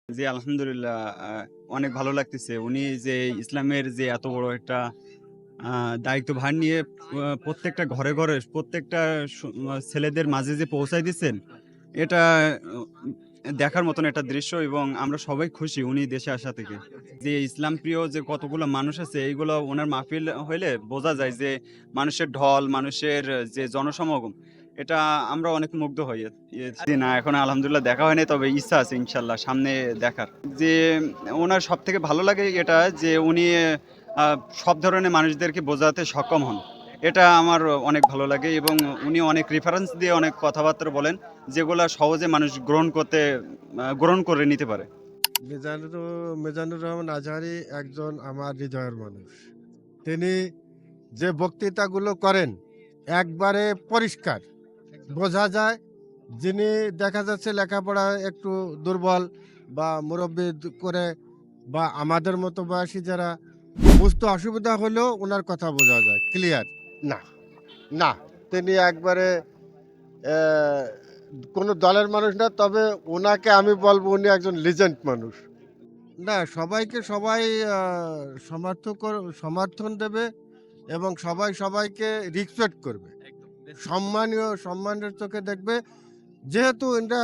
জি, আলহামদুলিল্লাহ। অনেক ভালো লাগতেছে। উনি যে ইসলামের যে এত বড় একটা আ দায়িত্বভার নিয়ে প্রত্যেকটা ঘরে, ঘরে প্রত্যেকটা ছেলেদের মাঝে যে পৌঁছায় দিচ্ছেন, এটা অ দেখার মতন একটা দৃশ্য এবং আমরা সবাই খুশি উনি দেশে আসা থেকে। যে ইসলাম প্রিয় যে কতগুলো মানুষ আছে এইগুলো উনার মাহফিল হইলে বোঝা যায় যে মানুষের ঢল, মানুষের যে জনসমাগম এটা আমরা অনেক মুগ্ধ হই। জি না, এখনো আলহামদুলিল্লাহ দেখা হয়নি, তবে ইচ্ছা আছে ইনশাআল্লাহ সামনে দেখার। যে উনার সবথেকে ভালো লাগে এটা যে উনি আ সব ধরনের মানুষদেরকে বোঝাতে সক্ষম হন। এটা আমার অনেক ভালো লাগে এবং উনি অনেক রেফারেন্স দিয়ে অনেক কথাবার্তা বলেন, যেগুলা সহজে মানুষ গ্রহণ করে নিতে পারে। মিজানুর মিজানুর রহমান আজহারি একজন আমার হৃদয়ের মানুষ। তিনি যে বক্তৃতাগুলো করেন একবারে পরিষ্কার। বোঝা যায় যিনি দেখা যাচ্ছে লেখাপড়ায় একটু দুর্বল বা মুরব্বি করে বা আমাদের মতো বয়সী যারা বুঝতে অসুবিধা হলেও উনার কথা বোঝা যায় ক্লিয়ার। না, না, তিনি একবারে অ্যা কোনো দলের মানুষ না। তবে উনাকে আমি বলব উনি একজন লিজেন্ড মানুষ। না, সবাইকে সবাই আ সমর্থন দেবে এবং সবাই সবাইকে রেসপেক্ট করবে। সম্মানের চোখে দেখবে। যেহেতু এরা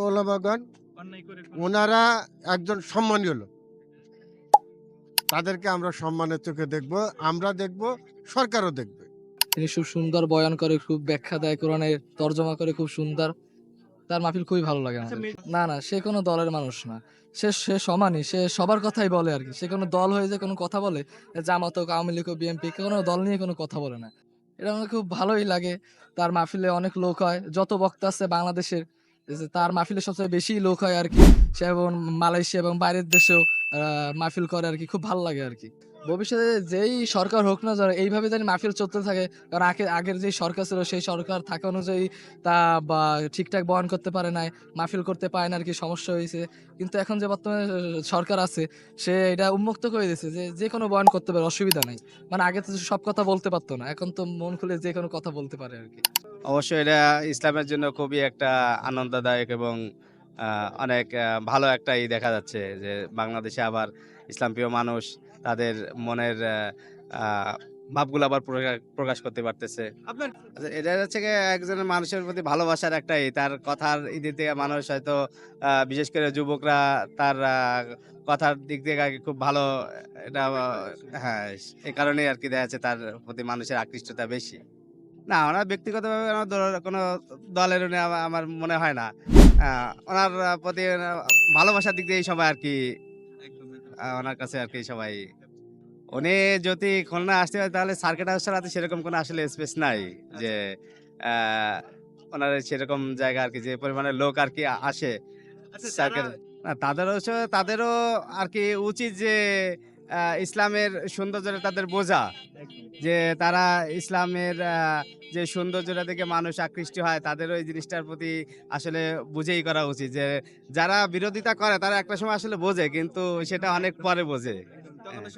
ওলামাগণ, ওনারা একজন সম্মানীয় লোক। তাদেরকে আমরা সম্মানের চোখে দেখব। আমরা দেখব, সরকারও দেখবে। তিনি খুব সুন্দর বয়ান করে, খুব ব্যাখ্যা দেয়, কোরআনের তর্জমা করে খুব সুন্দর। তার মাহফিল খুবই ভালো লাগে আমাদের। না, সে কোনো দলের মানুষ না। সে সে সমানই। সে সবার কথাই বলে আরকি। সে কোনো দল হয়ে যে কোনো কথা বলে, জামাত হোক, আওয়ামী লীগ হোক, বিএনপি কোনো দল নিয়ে কোনো কথা বলে না। এটা আমার খুব ভালোই লাগে। তার মাহফিলে অনেক লোক হয়। যত বক্তা আছে বাংলাদেশের, এই যে তার মাহফিলে সবচেয়ে বেশি লোক হয় আরকি। সে এবং মালয়েশিয়া এবং বাইরের দেশেও মাহফিল করে আরকি। খুব ভাল লাগে আরকি। ভবিষ্যতে যেই সরকার হোক না যেন এইভাবে জানি মাহফিল চলতে থাকে। কারণ আগের যেই সরকার ছিল সেই সরকার থাকা অনুযায়ী তা বা ঠিকঠাক বয়ান করতে পারে নাই, মাহফিল করতে পারে না আরকি, সমস্যা হইছে। কিন্তু এখন যে বর্তমানে সরকার আছে, সে এটা উন্মুক্ত করে দিয়েছে যে, যেকোনো বয়ান করতে পারে, অসুবিধা নাই। মানে আগে তো সব কথা বলতে পারত না। এখন তো মন খুলে যেকোনো কথা বলতে পারে আরকি। অবশ্যই এটা ইসলামের জন্য খুবই একটা আনন্দদায়ক এবং আ অনেক ভালো একটা দেখা যাচ্ছে যে বাংলাদেশে আবার ইসলামপ্রিয় মানুষ তাদের মনের আ ভাবগুলো আবার প্রকাশ করতে পারতেছে। আচ্ছা, এটা হচ্ছে গিয়ে একজনের মানুষের প্রতি ভালোবাসার একটাই তার কথার দিক থেকে মানুষ হয়তো বিশেষ করে যুবকরা তার কথার দিক থেকে আরকি খুব ভালো এটা হ্যাঁ, এই কারণেই আরকি দেখা যাচ্ছে তার প্রতি মানুষের আকৃষ্টতা বেশি। না, ওনার ব্যক্তিগতভাবে আমার কোনো দলের উনি আমার মনে হয় না। আ ওনার প্রতি ভালোবাসার দিক দিয়েই সবাই আরকি ওনার কাছে আরকি সবাই উনি যদি খুলনায় আসতে হয় তাহলে সার্কিট হাউস ছাড়া তো সেরকম কোনো আসলে স্পেস নাই। যে আ ওনার সেরকম জায়গা আরকি যে পরিমাণে লোক আরকি আসে সার্কিট না তাদেরও আরকি উচিত যে ইসলামের সৌন্দর্যটা তাদের বোঝা। যে তারা ইসলামের যে সৌন্দর্যটা দেখে মানুষ আকৃষ্ট হয় তাদেরও এই জিনিসটার প্রতি আসলে বুঝেই করা উচিত যে যারা বিরোধিতা করে তারা একটা সময় আসলে বোঝে কিন্তু সেটা অনেক পরে বোঝে। হ্যাঁ।